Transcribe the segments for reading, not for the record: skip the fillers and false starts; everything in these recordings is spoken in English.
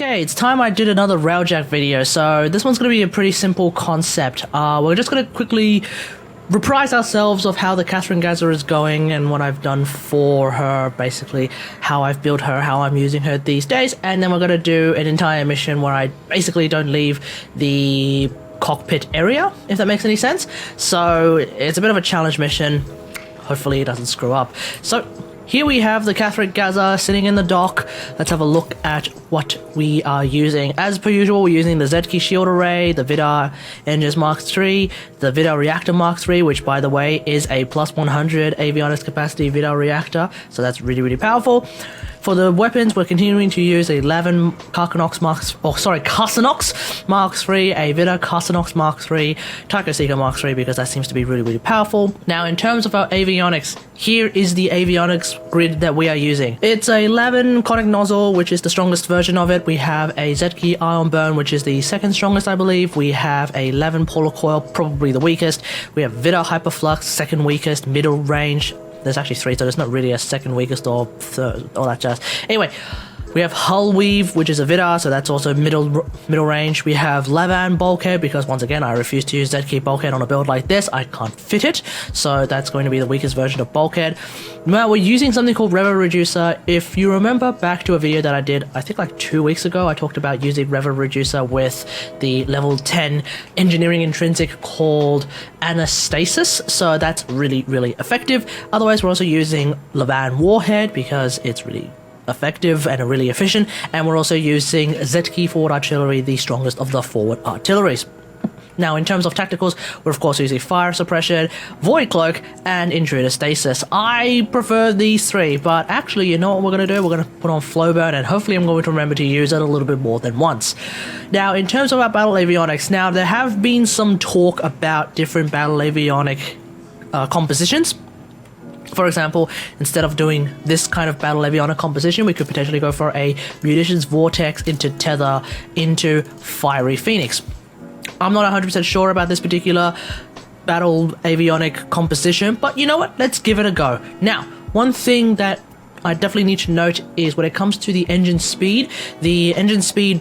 Okay, it's time I did another Railjack video, so this one's going to be a pretty simple concept. We're just going to quickly reprise ourselves of how the Katherine Gazza is going and what I've done for her, basically how I've built her, how I'm using her these days, and then we're going to do an entire mission where I basically don't leave the cockpit area, if that makes any sense. So it's a bit of a challenge mission. Hopefully it doesn't screw up. So here we have the Katherine Gazza sitting in the dock. Let's have a look at what we are using. As per usual, we're using the Z-Key Shield Array, the Vidar Engines Mark III, the Vidar Reactor Mark III, which by the way is a plus 100 avionics capacity Vidar reactor, so that's really, really powerful. For the weapons, we're continuing to use 11 Carcinox Mark III, a Vidar Carcinox Mark III, Tycho Seeker Mark III, because that seems to be really, really powerful. Now, in terms of our avionics, here is the avionics grid that we are using. It's a 11 conic nozzle, which is the strongest version of it. We have a Z-Key Ion Burn, which is the second strongest, I believe. We have a 11 Polar Coil, probably the weakest. We have Vidar Hyperflux, second weakest, middle range. There's actually three, so there's not really a second weakest or third, all that jazz. Anyway, we have Hull Weave, which is a Vidar, so that's also middle range. We have Levan Bulkhead, because once again, I refuse to use Z-Key Bulkhead on a build like this. I can't fit it, so that's going to be the weakest version of Bulkhead. Now, we're using something called Revo Reducer. If you remember back to a video that I did, I think like 2 weeks ago, I talked about using Revo Reducer with the level 10 engineering intrinsic called Anastasis, so that's really, really effective. Otherwise, we're also using Levan Warhead, because it's really effective and really efficient, and we're also using Z-Key Forward Artillery, the strongest of the forward artilleries. Now, in terms of tacticals, we're of course using Fire Suppression, Void Cloak, and Intruder Stasis. I prefer these three, but actually, you know what we're going to do? We're going to put on Flow Burn, and hopefully I'm going to remember to use it a little bit more than once. Now, in terms of our battle avionics, now there have been some talk about different battle avionic compositions. For example, instead of doing this kind of battle avionic composition, we could potentially go for a Munitions Vortex into Tether into Fiery Phoenix. I'm not 100% sure about this particular battle avionic composition, but you know what? Let's give it a go. Now, one thing that I definitely need to note is when it comes to the engine speed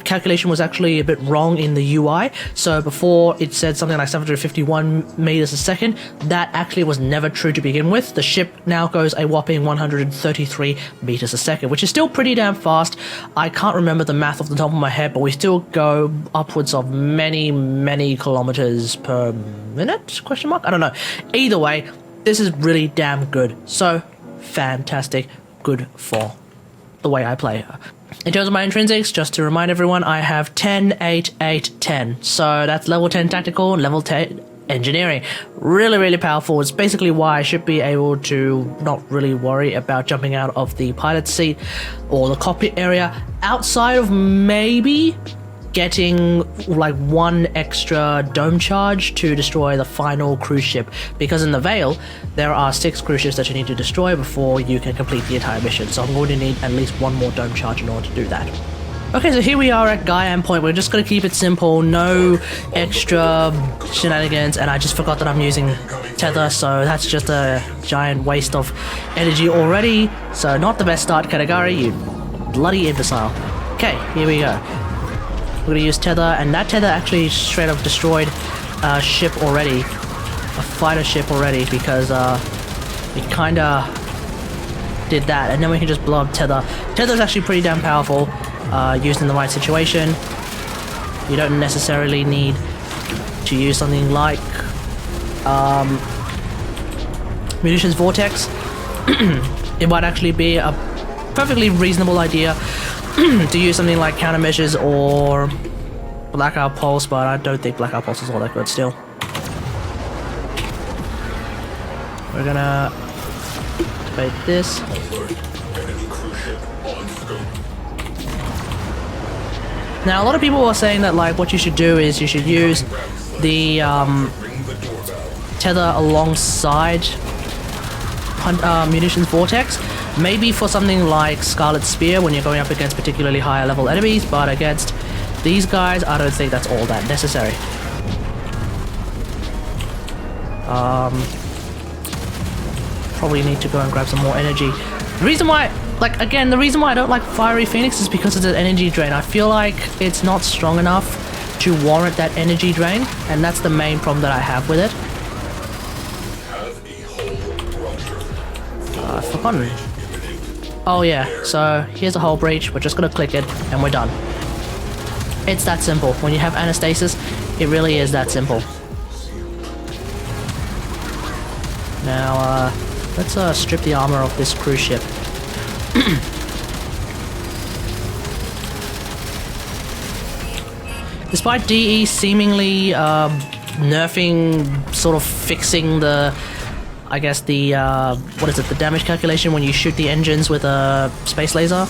calculation was actually a bit wrong in the UI. So before it said something like 751 meters a second, that actually was never true to begin with. The ship now goes a whopping 133 meters a second, which is still pretty damn fast. I can't remember the math off the top of my head, but we still go upwards of many, many kilometers per minute? Question mark? I don't know. Either way, this is really damn good. So fantastic. Good for the way I play her. In terms of my intrinsics, just to remind everyone, I have 10, 8, 8, 10. So that's level 10 tactical and level 10 engineering. Really, really powerful. It's basically why I should be able to not really worry about jumping out of the pilot seat or the cockpit area, outside of maybe getting like one extra dome charge to destroy the final cruise ship, because in the Veil there are 6 cruise ships that you need to destroy before you can complete the entire mission, so I'm going to need at least one more dome charge in order to do that. Okay, so here we are at Gaian Point. We're just going to keep it simple, no extra shenanigans, and I just forgot that I'm using Tether, so that's just a giant waste of energy already. So not the best start, Katagari, you bloody imbecile. Okay, here we go. We're going to use Tether, and that Tether actually straight up destroyed a ship already, a fighter ship already, because it kind of did that, and then we can just blow up Tether. Tether's actually pretty damn powerful, used in the right situation. You don't necessarily need to use something like Munitions Vortex. It might actually be a perfectly reasonable idea to use something like Countermeasures or Blackout Pulse, but I don't think Blackout Pulse is all that good still. We're gonna activate this. Now, a lot of people are saying that like what you should do is you should use the Tether alongside Munitions Vortex. Maybe for something like Scarlet Spear when you're going up against particularly higher level enemies, but against these guys, I don't think that's all that necessary. Probably need to go and grab some more energy. The reason why Like, again, the reason why I don't like Fiery Phoenix is because of the energy drain. I feel like it's not strong enough to warrant that energy drain, and that's the main problem that I have with it. I've forgotten. Oh yeah, so here's a hull breach. We're just gonna click it, and we're done. It's that simple. When you have Anastasis, it really is that simple. Now, let's strip the armor of this cruise ship. Despite DE seemingly nerfing, sort of fixing the, I guess the, what is it, the damage calculation when you shoot the engines with a space laser,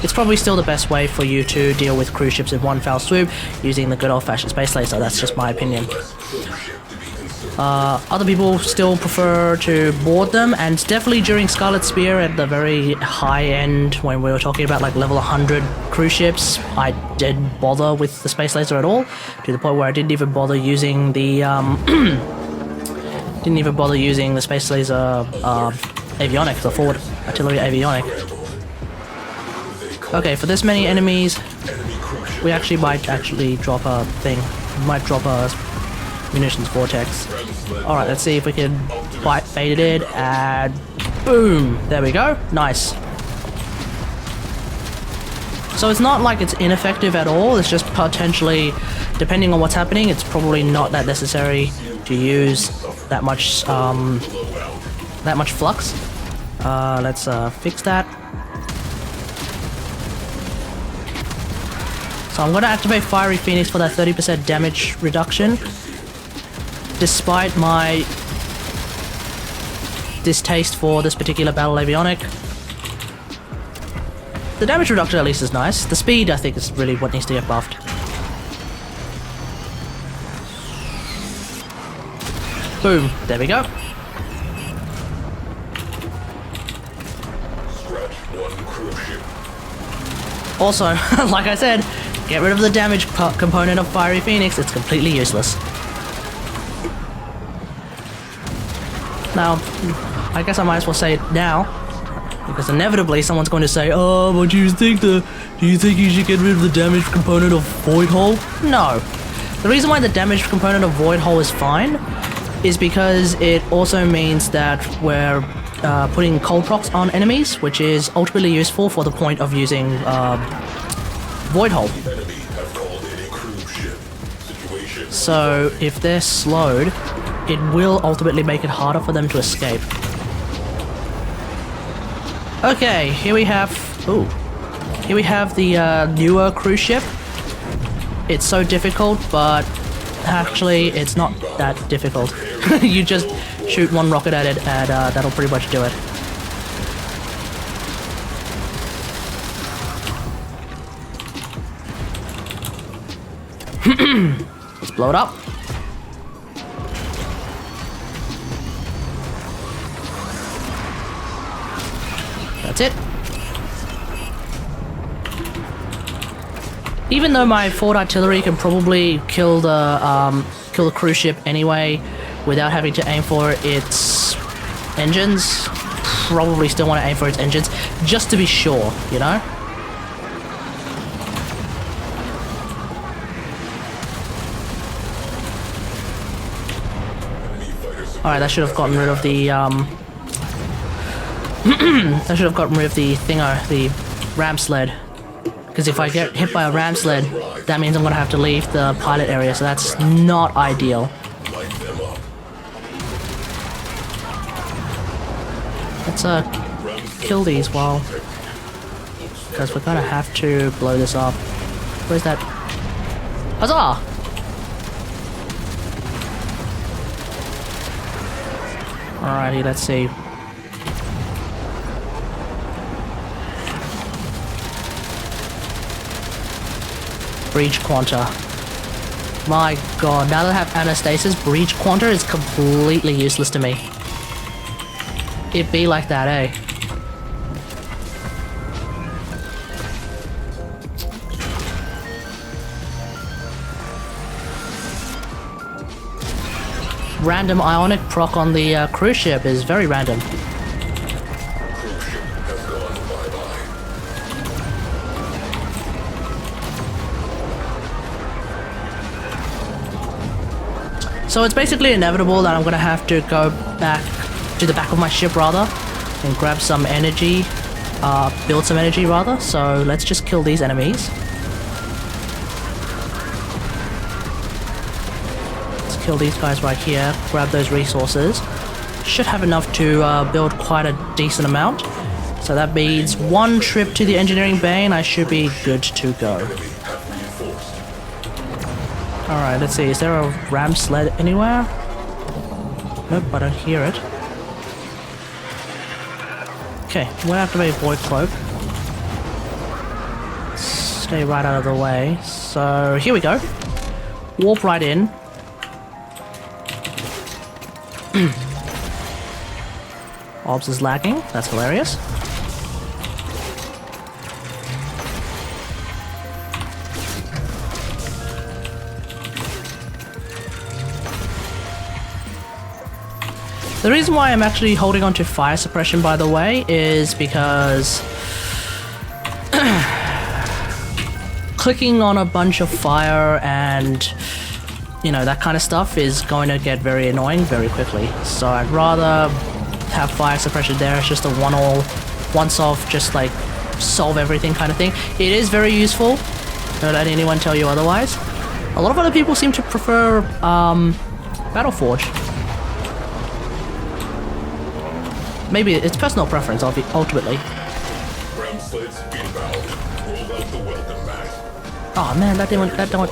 it's probably still the best way for you to deal with cruise ships in one foul swoop using the good old-fashioned space laser. That's just my opinion. Other people still prefer to board them, and definitely during Scarlet Spear at the very high end, when we were talking about like level 100 cruise ships, I didn't bother with the space laser at all, to the point where I didn't even bother using the space laser avionic, the forward artillery avionic. Okay, for this many enemies, we actually might drop a thing. We might drop a munitions vortex. Alright, let's see if we can bait it in, and boom! There we go. Nice. So it's not like it's ineffective at all, it's just potentially, depending on what's happening, it's probably not that necessary to use that much flux. Let's fix that. So I'm going to activate Fiery Phoenix for that 30% damage reduction. Despite my distaste for this particular battle avionic, the damage reduction at least is nice. The speed, I think, is really what needs to get buffed. Boom. There we go. Also, like I said, get rid of the damage component of Fiery Phoenix. It's completely useless. Now, I guess I might as well say it now, because inevitably someone's going to say, "Oh, but do you think you should get rid of the damage component of Void Hole?" No. The reason why the damage component of Void Hole is fine is because it also means that we're putting cold procs on enemies, which is ultimately useful for the point of using Void Hole. So if they're slowed, it will ultimately make it harder for them to escape. Okay, here we have the newer cruise ship. It's so difficult, but actually it's not that difficult. You just shoot one rocket at it, and that'll pretty much do it. Let's blow it up. That's it. Even though my forward artillery can probably kill the cruise ship anyway, without having to aim for its engines, probably still want to aim for its engines, just to be sure, you know? Alright, that should have gotten rid of the, that should have gotten rid of the thinger, the ram sled. Because if I get hit by a ram sled, that means I'm gonna have to leave the pilot area, so that's not ideal. Let's kill these while, because we're gonna have to blow this up. Where's that? Huzzah! Alrighty, let's see. Breach Quanta. My god, now that I have Anastasis, Breach Quanta is completely useless to me. It be like that, eh? Random ionic proc on the cruise ship is very random. So it's basically inevitable that I'm gonna have to go back to the back of my ship rather and grab some energy, build some energy rather. So let's just kill these enemies. Let's kill these guys right here, grab those resources. Should have enough to build quite a decent amount. So that means one trip to the engineering bay and I should be good to go. Alright, let's see, is there a ram sled anywhere? Nope, I don't hear it. Okay, I'm gonna activate Void Cloak. Stay right out of the way. So, here we go. Warp right in. Orbs is lagging, that's hilarious. The reason why I'm actually holding on to fire suppression, by the way, is because clicking on a bunch of fire and, you know, that kind of stuff is going to get very annoying very quickly. So I'd rather have fire suppression there. It's just a once-off, just like solve everything kind of thing. It is very useful. Don't let anyone tell you otherwise. A lot of other people seem to prefer Battleforge. Maybe it's personal preference, ultimately. Oh man, that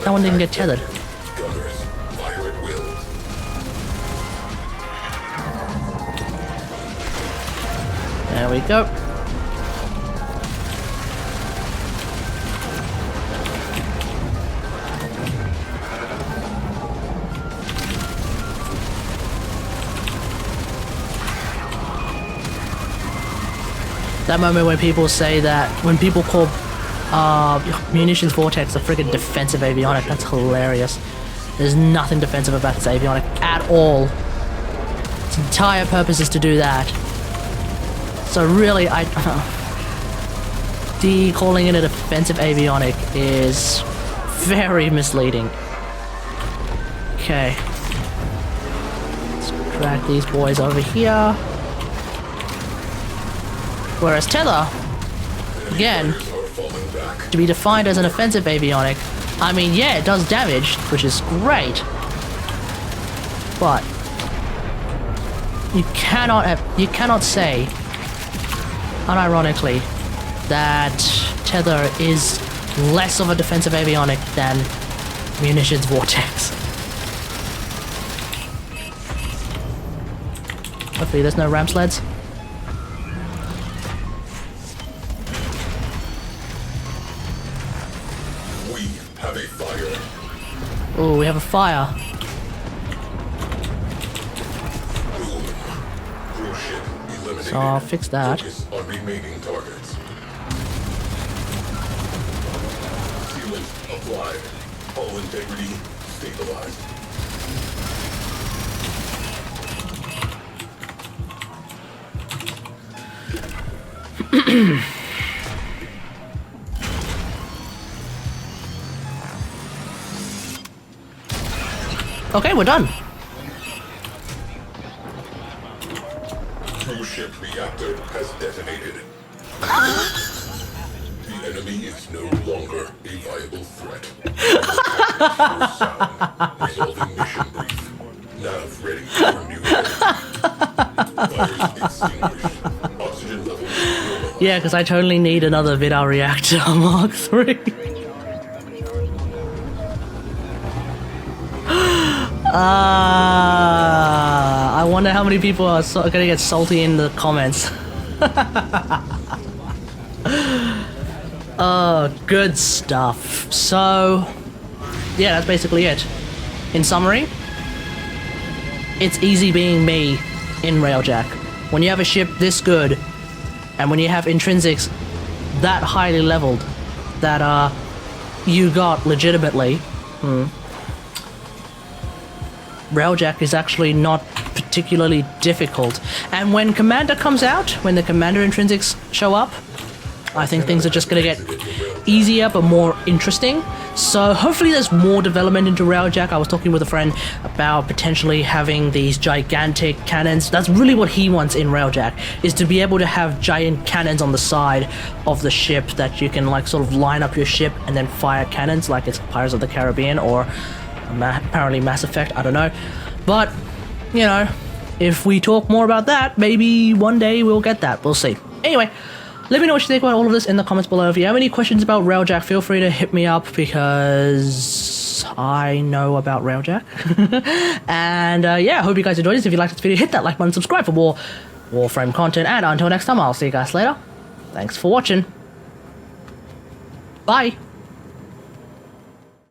one didn't get tethered. There we go. That moment when people say that, when people call munitions vortex a friggin' defensive avionic, that's hilarious. There's nothing defensive about this avionic at all. Its entire purpose is to do that. So really, calling it a defensive avionic is very misleading. Okay. Let's drag these boys over here. Whereas Tether, again, to be defined as an offensive avionic, I mean, yeah, it does damage, which is great, but you cannot say, unironically, that Tether is less of a defensive avionic than munitions vortex. Hopefully there's no ram sleds. Oh, we have a fire. So I'll fix that. Sealant applied. Hull integrity stabilized. Okay, we're done. Cruise ship reactor has detonated. The enemy is no longer a viable threat. Sound. Resolving mission brief. Nav ready for new fires extinguished. Oxygen levels normalized. Yeah, because I totally need another Vidal reactor Mark III. I wonder how many people are gonna get salty in the comments. Oh, good stuff. So, yeah, that's basically it. In summary, it's easy being me in Railjack. When you have a ship this good, and when you have intrinsics that highly leveled, that you got legitimately, Railjack is actually not particularly difficult. And when Commander comes out, when the Commander intrinsics show up, I think things are just gonna get easier but more interesting. So hopefully there's more development into Railjack. I was talking with a friend about potentially having these gigantic cannons. That's really what he wants in Railjack, is to be able to have giant cannons on the side of the ship that you can like sort of line up your ship and then fire cannons like it's Pirates of the Caribbean or apparently Mass Effect, I don't know. But, you know, if we talk more about that, maybe one day we'll get that. We'll see. Anyway, let me know what you think about all of this in the comments below. If you have any questions about Railjack, feel free to hit me up because I know about Railjack. And yeah, I hope you guys enjoyed this. If you liked this video, hit that like button, subscribe for more WarFrame content, and until next time, I'll see you guys later. Thanks for watching. Bye.